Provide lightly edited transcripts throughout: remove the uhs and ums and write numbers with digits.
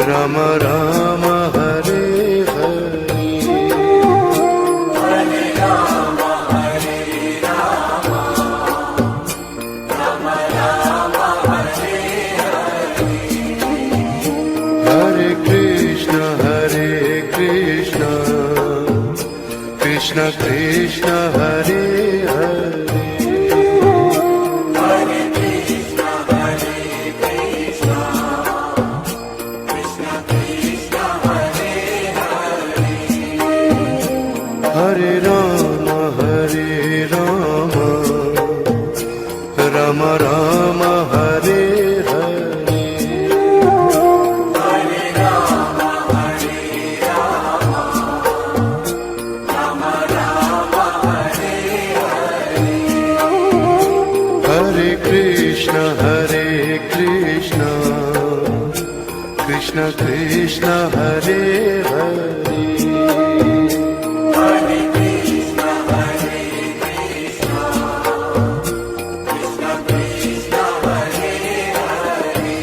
राम राम हरे हरे, हरे राम हरे राम, राम राम हरे हरे, हरे कृष्ण कृष्ण कृष्ण हरे हरे, हरे कृष्ण कृष्ण कृष्ण हरे हरे, हरे राम राम राम हरे हरे, हरे राम हरे राम, राम राम हरे हरे, हरे कृष्ण कृष्ण कृष्ण हरे हरे, हरे कृष्ण कृष्ण कृष्ण हरे हरे,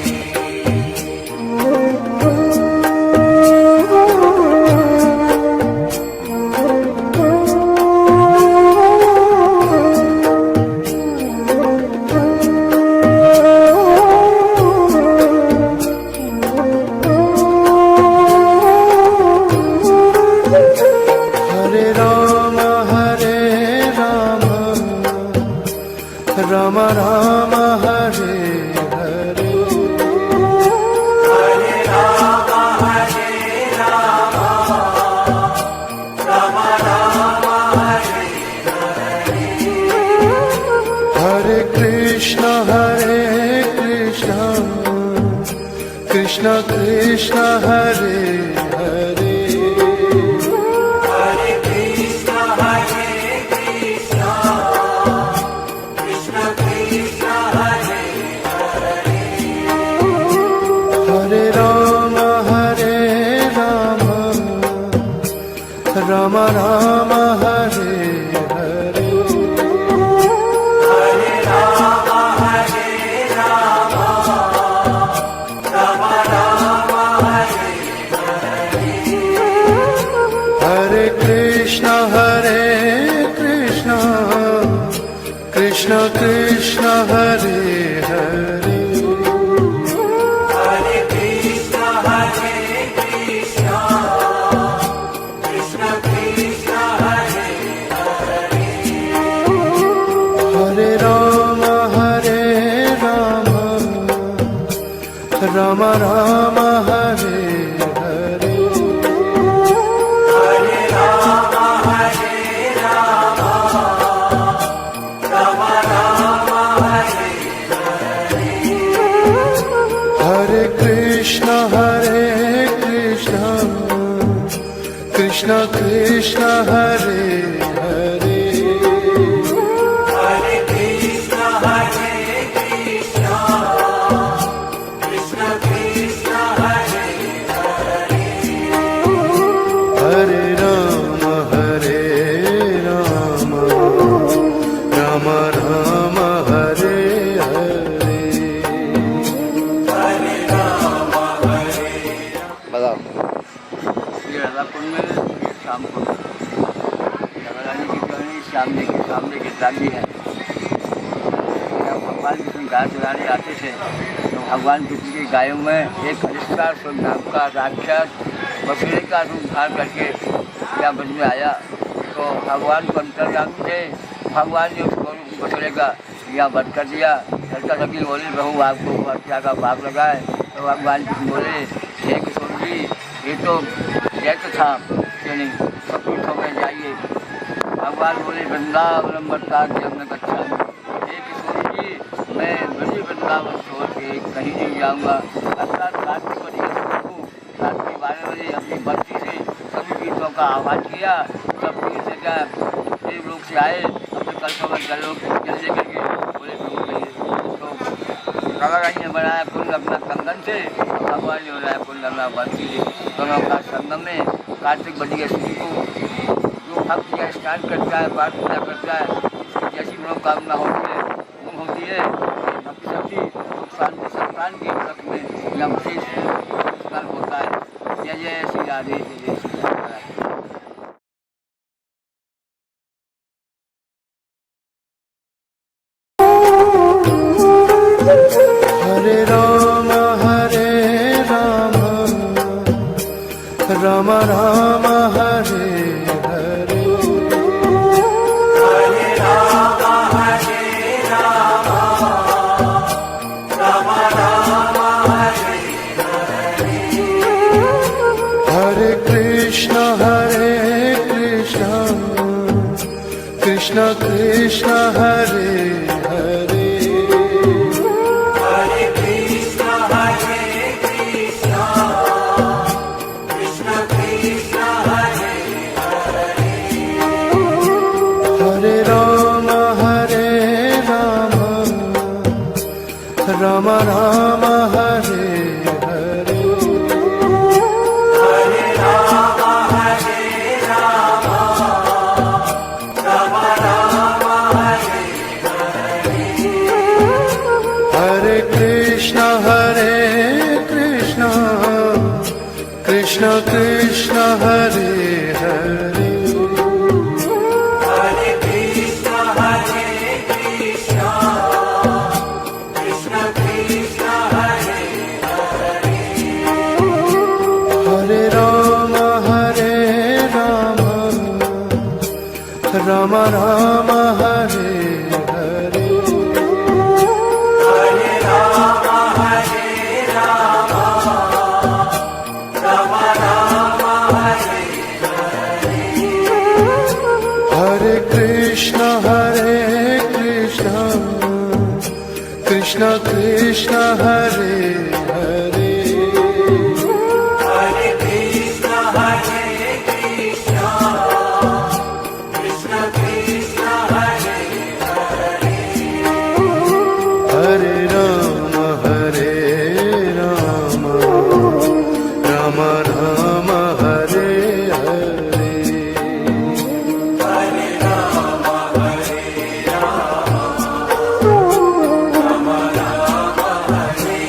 हरे राम राम राम हरे हरे, हरे राम हरे राम, राम राम हरे हरे, हरे कृष्ण कृष्ण कृष्ण हरे हरे, हरे कृष्ण कृष्ण कृष्ण हरे हरे, हरे राम राम राम हरे हरे, हरे राम हरे राम, राम राम हरे हरे, हरे कृष्ण कृष्ण कृष्ण हरे हरे, हरे कृष्ण कृष्ण कृष्ण हरे हरे, हरे राम राम राम हरे हरे, हरे राम हरे राम, राम राम हरे हरे, हरे कृष्ण कृष्ण कृष्ण हरे हरे, हरे कृष्ण कृष्ण कृष्ण हरे हरे, हरे राम राम राम हरे हरे, हरे राम हरे बताओ। ये राधाकुंड में शाम को रानी की कहानी सामने की दादी है। जब भगवान कृष्ण गाय चराने आते थे तो भगवान कृष्ण की गायों में एक हरिष्कार नाम का राक्षस बछड़े का रूप धार करके यहाँ बन में आया। तो भगवान को अंतर्यामी थे, भगवान ने उसको बछड़े का यहाँ बंद कर दिया। लड़का सभी बोले बहू आपको हत्या का पाप लगा है। तो भगवान कृष्ण बोले हे किशोर जी, ये तो जैसे था यानी सब पीठों में जाइए। भगवान बोले वृंदावन बरता हमने कच्चा हे किशोर जी, मैं बड़ी वृंदावन छोड़ के कहीं नहीं जाऊँगा। अर्थात रात को रात के 12 बजे अपनी बत्ती से सभी पीठों का आह्वान किया। सब पीठ से क्या देवलोक से आए, अपने कल्पों में जल लेकर के बोले प्रभु कहिए। तो राधारानी ने बनाया कुंड अपना कंगन से, भगवान ने बनाया कुंड अपना बंसी से। दोनों का संगम में कार्तिक बड़ी अष्टमी को जो भक्त या स्नान करता है, पाठ पूजा करता है, उसकी जैसी मनोकामना होती है पूर्ण होती है। भक्ति शक्ति सुख शांति संतान के व्रत में यह विशेष રાધે જય શ્રી રામ. हरे राम राम राम हरे हरे हरे राम राम राम हरे हरे कृष्ण कृष्ण कृष्ण हरे हरे हरे कृष्ण कृष्ण कृष्ण हरे हरे राम राम राम हरे हरे हरे राम राम राम हरे हरे कृष्ण कृष्ण कृष्ण हरे हरे हरे कृष्ण कृष्ण कृष्ण हरे हरे राम राम राम हरे हरे हरे राम राम राम हरे हरे कृष्ण कृष्ण कृष्ण हरे हरे हरे कृष्ण कृष्ण कृष्ण हरे हरे राम राम राम हरे हरे हरे राम राम राम हरे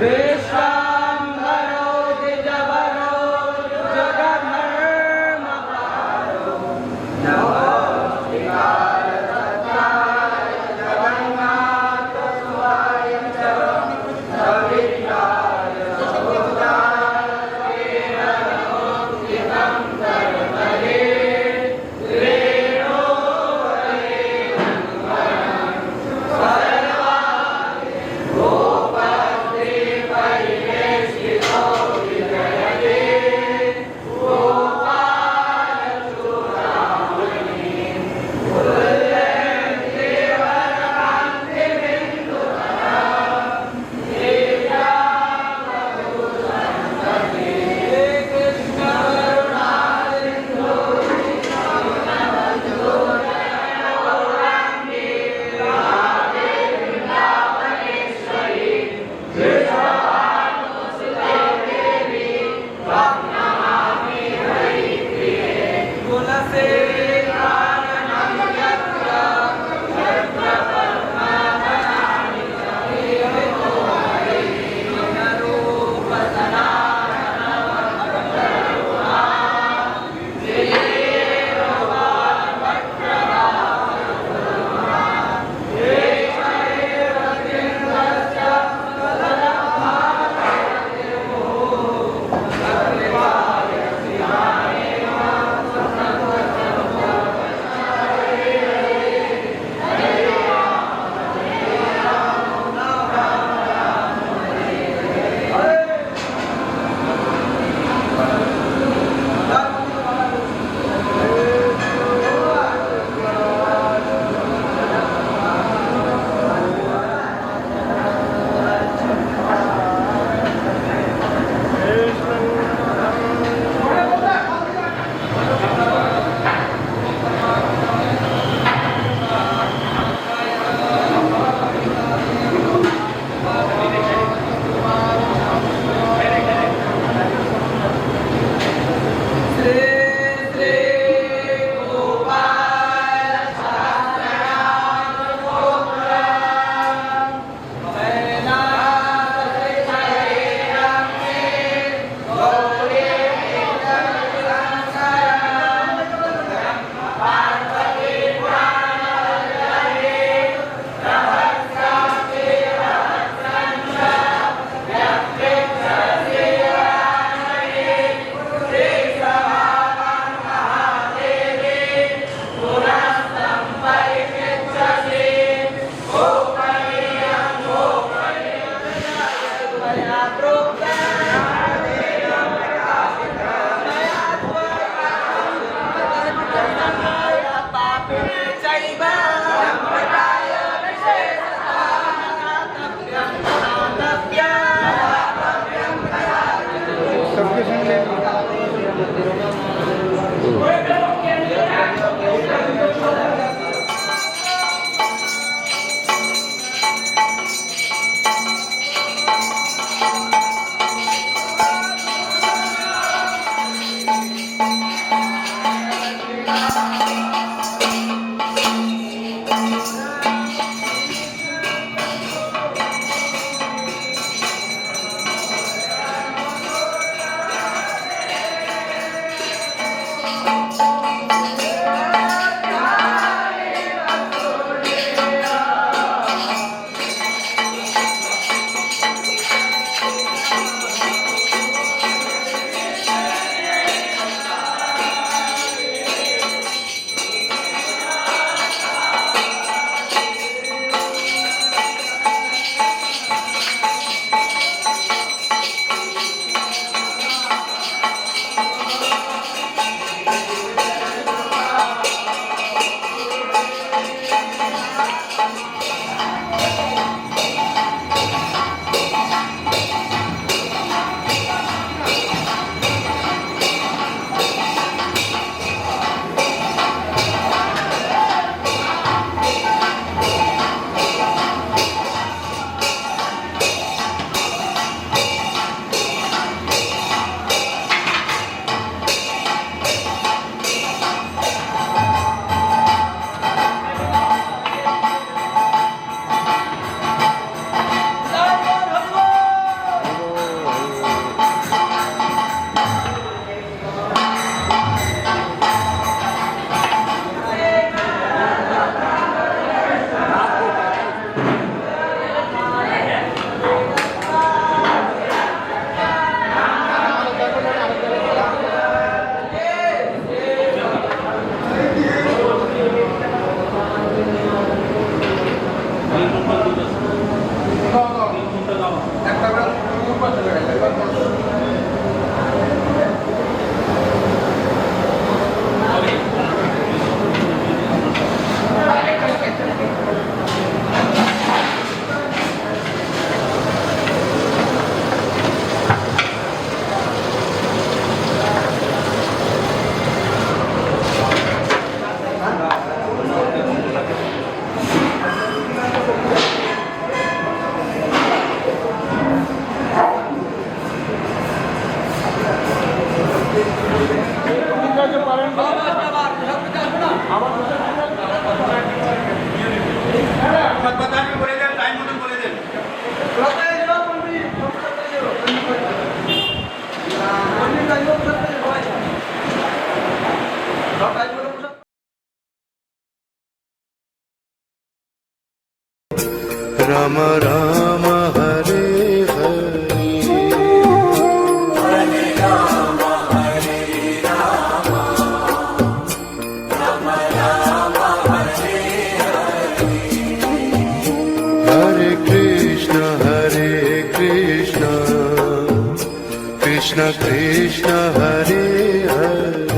विश्वाम्भरो द्विजवरो जगन्मर्मकारो नमोऽस्तिकारदत्ताय जगन्नाथस्वाय च सविताय समुद्राय वेदोक्तितं कर्मणे राम राम हरे हरे हरे कृष्ण कृष्ण कृष्ण हरे हरे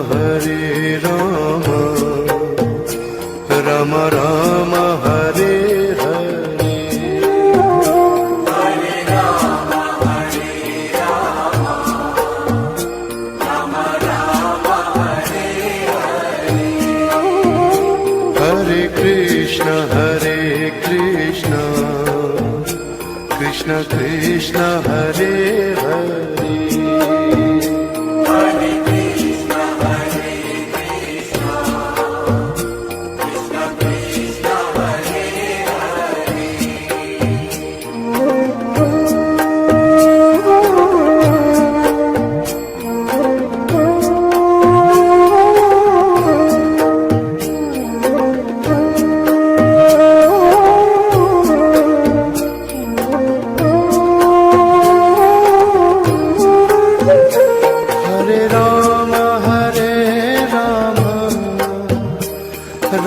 हरे राम राम राम हरे हरे हरे कृष्ण कृष्ण कृष्ण हरे हरे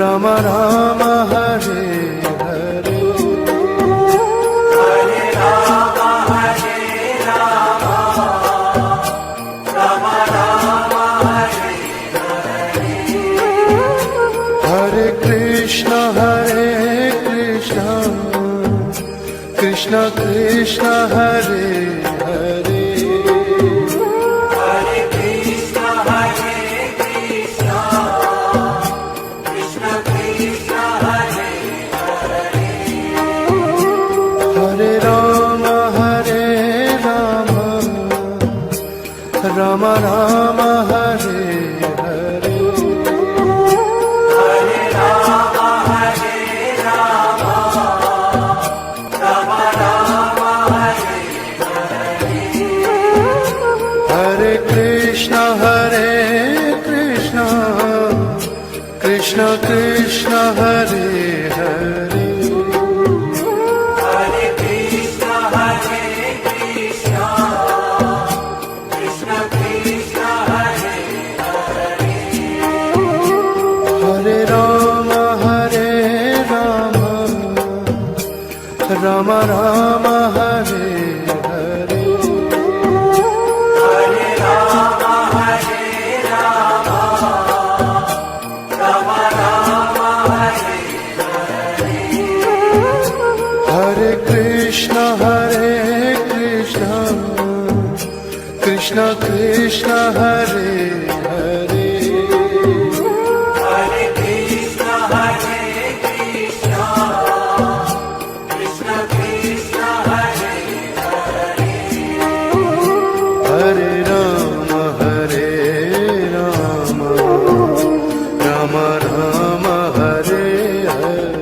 राम राम हरे हरे हरे कृष्ण कृष्ण कृष्ण हरे हरे हरे राम राम राम हरे हरे हरे कृष्ण कृष्ण कृष्ण हरे हरे हरे राम राम राम हरे हरे हरे कृष्ण कृष्ण कृष्ण हरे हरे हरे राम राम राम हरे हरे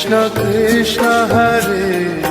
कृष्ण कृष्ण हरे